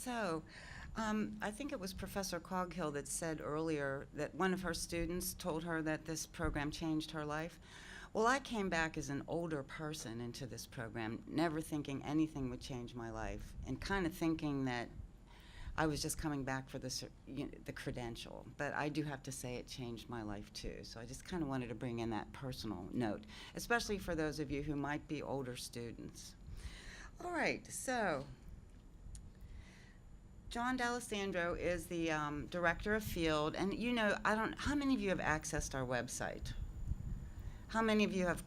I think it was Professor Coghill that said earlier that one of her students told her that this program changed her life. Well, I came back as an older person into this program, never thinking anything would change my life, and kind of thinking that I was just coming back for the credential. But I do have to say it changed my life too. So I just kind of wanted to bring in that personal note, especially for those of you who might be older students. All right, so John D'Alessandro is the director of field, and how many of you have accessed our website? How many of you have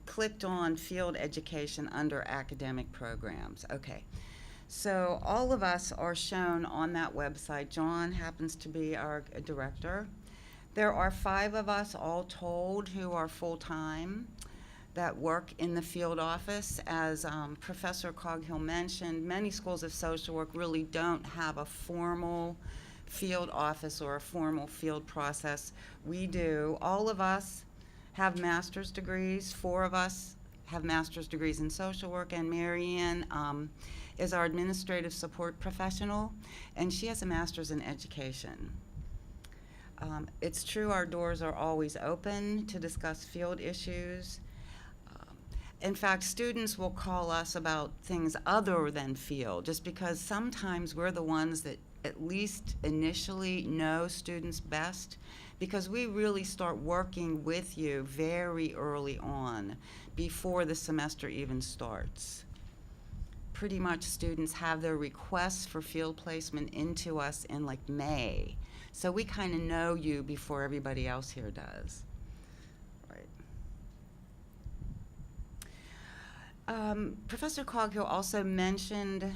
clicked on field education under academic programs? Okay, so all of us are shown on that website. John happens to be our director. There are 5 of us all told who are full-time that work in the field office. As Professor Coghill mentioned, many schools of social work really don't have a formal field office or a formal field process. We do. All of us have master's degrees. 4 of us have master's degrees in social work, and Marianne is our administrative support professional, and she has a master's in education. It's true our doors are always open to discuss field issues. In fact, students will call us about things other than field, just because sometimes we're the ones that at least initially know students best, because we really start working with you very early on, before the semester even starts. Pretty much students have their requests for field placement into us in like May. So we kind of know you before everybody else here does. Professor Coghill also mentioned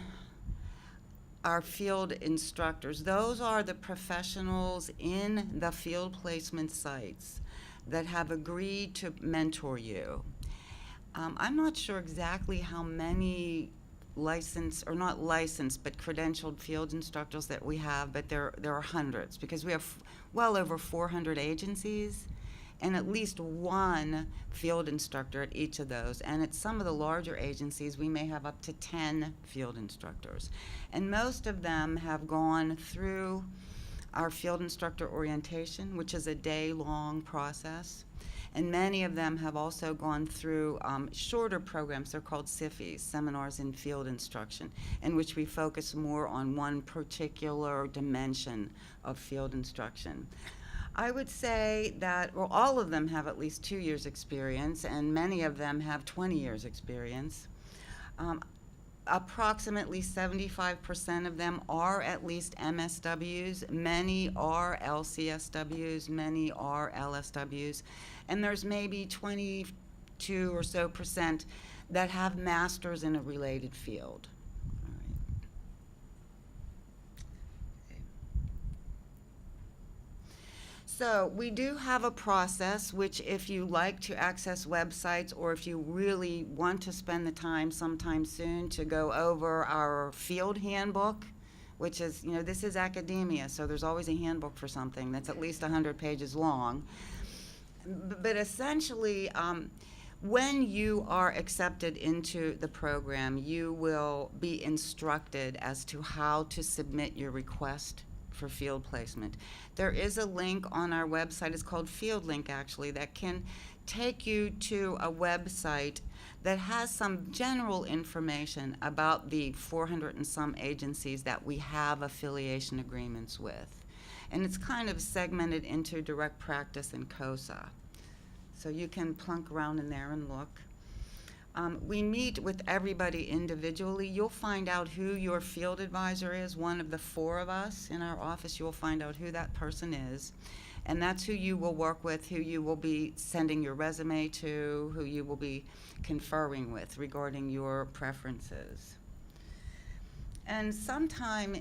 our field instructors. Those are the professionals in the field placement sites that have agreed to mentor you. I'm not sure exactly how many licensed, or not licensed, but credentialed field instructors that we have, but there are hundreds, because we have well over 400 agencies, and at least 1 field instructor at each of those. And at some of the larger agencies, we may have up to 10 field instructors. And most of them have gone through our field instructor orientation, which is a day-long process. And many of them have also gone through shorter programs. They're called SIFIs, Seminars in Field Instruction, in which we focus more on one particular dimension of field instruction. I would say that, well, all of them have at least 2 years experience, and many of them have 20 years experience. Approximately 75% of them are at least MSWs. Many are LCSWs, many are LSWs, and there's maybe 22 or so percent that have masters in a related field. So we do have a process which, if you like to access websites, or if you really want to spend the time sometime soon to go over our field handbook, which is, this is academia, so there's always a handbook for something that's at least 100 pages long. But essentially, when you are accepted into the program, you will be instructed as to how to submit your request for field placement. There is a link on our website, it's called Field Link actually, that can take you to a website that has some general information about the 400 and some agencies that we have affiliation agreements with. And it's kind of segmented into direct practice and COSA. So you can plunk around in there and look. We meet with everybody individually. You'll find out who your field advisor is. One of the 4 of us in our office, you'll find out who that person is. And that's who you will work with, who you will be sending your resume to, who you will be conferring with regarding your preferences. And sometime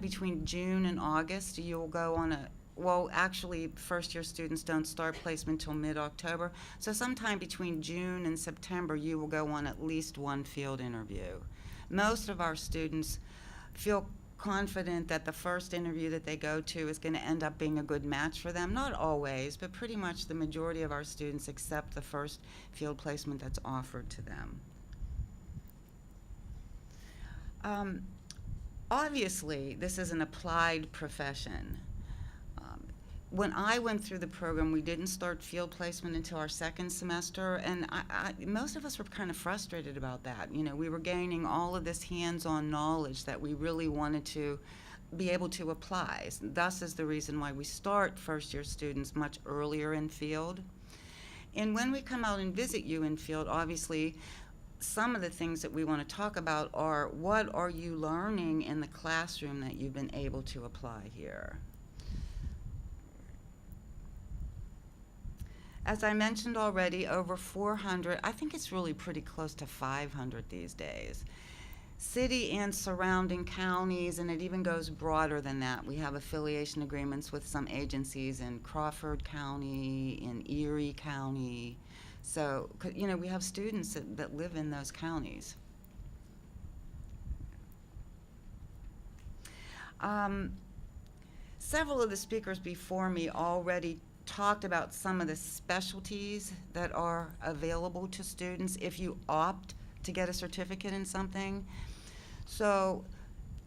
between June and August, you'll go on well, actually, first-year students don't start placement until mid-October. So sometime between June and September, you will go on at least 1 field interview. Most of our students feel confident that the first interview that they go to is going to end up being a good match for them. Not always, but pretty much the majority of our students accept the first field placement that's offered to them. Obviously, this is an applied profession. When I went through the program, we didn't start field placement until our second semester, and most of us were kind of frustrated about that. You know, we were gaining all of this hands-on knowledge that we really wanted to be able to apply. Thus is the reason why we start first-year students much earlier in field. And when we come out and visit you in field, obviously, some of the things that we want to talk about are, what are you learning in the classroom that you've been able to apply here? As I mentioned already, over 400, I think it's really pretty close to 500 these days. City and surrounding counties, and it even goes broader than that. We have affiliation agreements with some agencies in Crawford County, in Erie County. So, you know, we have students that live in those counties. Several of the speakers before me already talked about some of the specialties that are available to students if you opt to get a certificate in something. So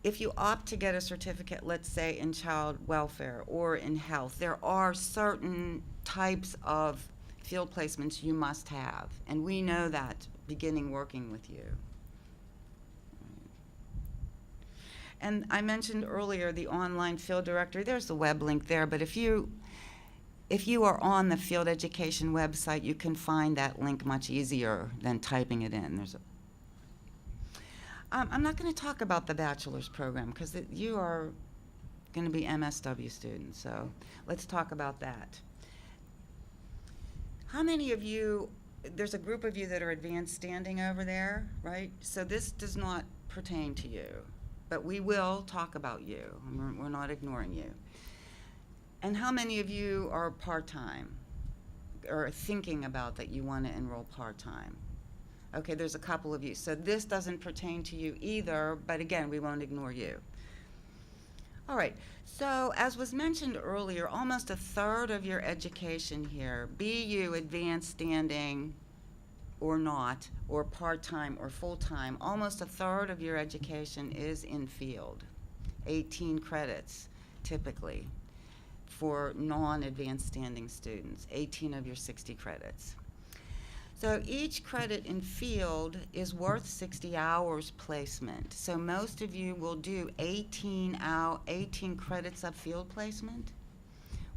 if you opt to get a certificate, let's say in child welfare or in health, there are certain types of field placements you must have, and we know that beginning working with you. And I mentioned earlier the online field directory. There's the web link there, but if you are on the field education website, you can find that link much easier than typing it in. I'm not going to talk about the bachelor's program because you are going to be MSW students, so let's talk about that. How many of you, there's a group of you that are advanced standing over there, right? So this does not pertain to you, but we will talk about you. We're not ignoring you. And how many of you are part-time or thinking about that you want to enroll part-time? Okay, there's a couple of you. So this doesn't pertain to you either, but again, we won't ignore you. All right, so as was mentioned earlier, almost a third of your education here, be you advanced standing or not, or part-time or full-time, almost a third of your education is in field, 18 credits typically. For non-advanced standing students, 18 of your 60 credits. So each credit in field is worth 60 hours placement. So most of you will do 18 credits of field placement,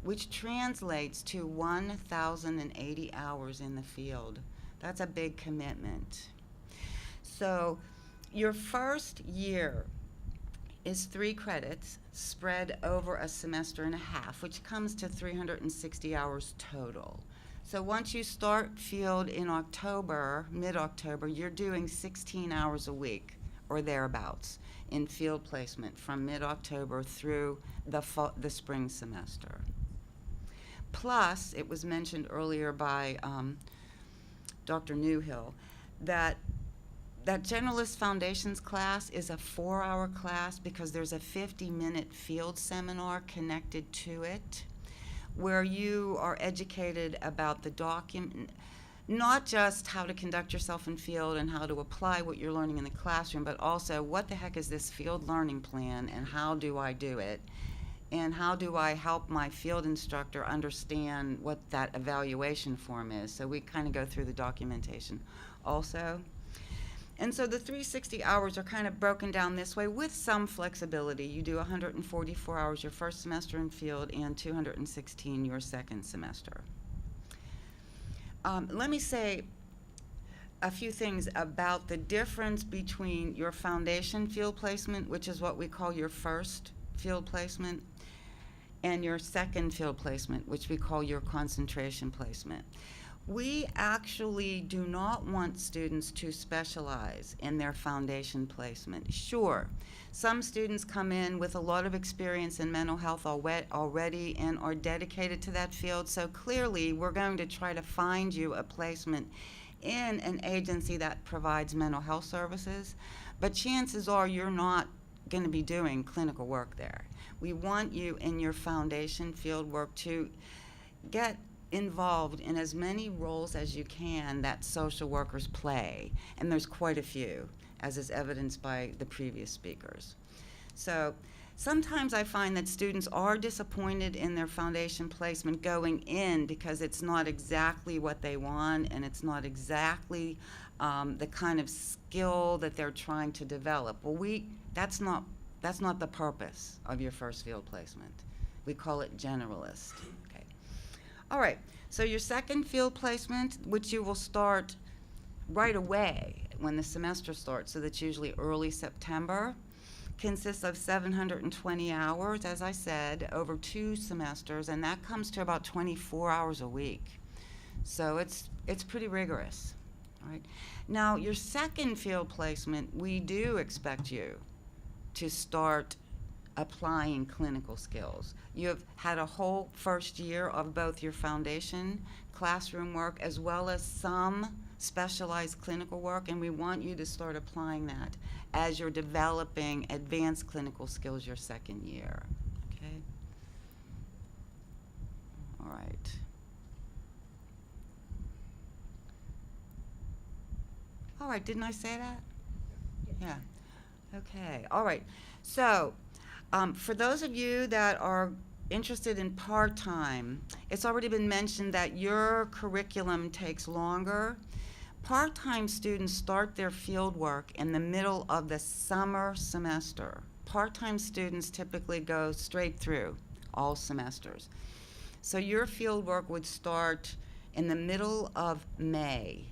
which translates to 1,080 hours in the field. That's a big commitment. So your first year is 3 credits spread over a semester and a half, which comes to 360 hours total. So once you start field in October, mid-October, you're doing 16 hours a week or thereabouts in field placement from mid-October through the spring semester. Plus, it was mentioned earlier by Dr. Newhill that Generalist Foundations class is a 4-hour class because there's a 50-minute field seminar connected to it where you are educated about the document, not just how to conduct yourself in field and how to apply what you're learning in the classroom, but also what the heck is this field learning plan and how do I do it? And how do I help my field instructor understand what that evaluation form is? So we kind of go through the documentation also. And so the 360 hours are kind of broken down this way with some flexibility. You do 144 hours your first semester in field and 216 your second semester. Let me say a few things about the difference between your foundation field placement, which is what we call your first field placement, and your second field placement, which we call your concentration placement. We actually do not want students to specialize in their foundation placement. Sure, some students come in with a lot of experience in mental health already and are dedicated to that field, so clearly we're going to try to find you a placement in an agency that provides mental health services, but chances are you're not going to be doing clinical work there. We want you in your foundation field work to get involved in as many roles as you can that social workers play, and there's quite a few, as is evidenced by the previous speakers. So sometimes I find that students are disappointed in their foundation placement going in because it's not exactly what they want, and it's not exactly the kind of skill that they're trying to develop. Well, that's not the purpose of your first field placement. We call it generalist. Okay. All right. So your second field placement, which you will start right away when the semester starts, so that's usually early September, consists of 720 hours, as I said, over 2 semesters, and that comes to about 24 hours a week. So it's pretty rigorous. All right. Now, your second field placement, we do expect you to start applying clinical skills. You have had a whole first year of both your foundation classroom work as well as some specialized clinical work, and we want you to start applying that as you're developing advanced clinical skills your second year. Okay? All right. All right, didn't I say that? Yeah. Okay, all right. So, for those of you that are interested in part-time, it's already been mentioned that your curriculum takes longer. Part-time students start their field work in the middle of the summer semester. Part-time students typically go straight through all semesters. So your field work would start in the middle of May,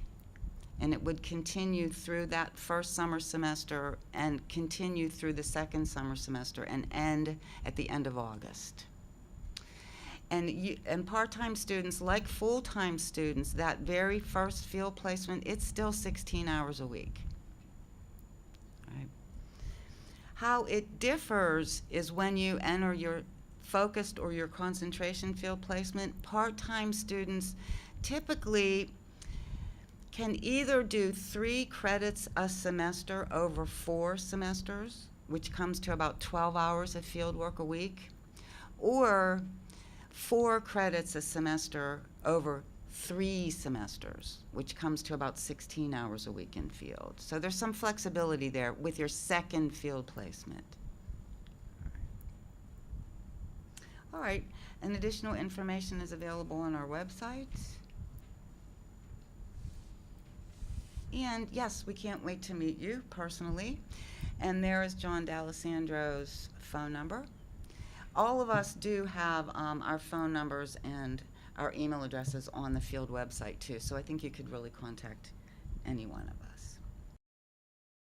and it would continue through that first summer semester and continue through the second summer semester and end at the end of August. And part-time students, like full-time students, that very first field placement, it's still 16 hours a week. Right? How it differs is when you enter your focused or your concentration field placement, part-time students typically can either do 3 credits a semester over 4 semesters, which comes to about 12 hours of field work a week, or 4 credits a semester over 3 semesters, which comes to about 16 hours a week in field. So there's some flexibility there with your second field placement. All right, and additional information is available on our website. And yes, we can't wait to meet you personally. And there is John D'Alessandro's phone number. All of us do have our phone numbers and our email addresses on the field website too, so I think you could really contact any one of us.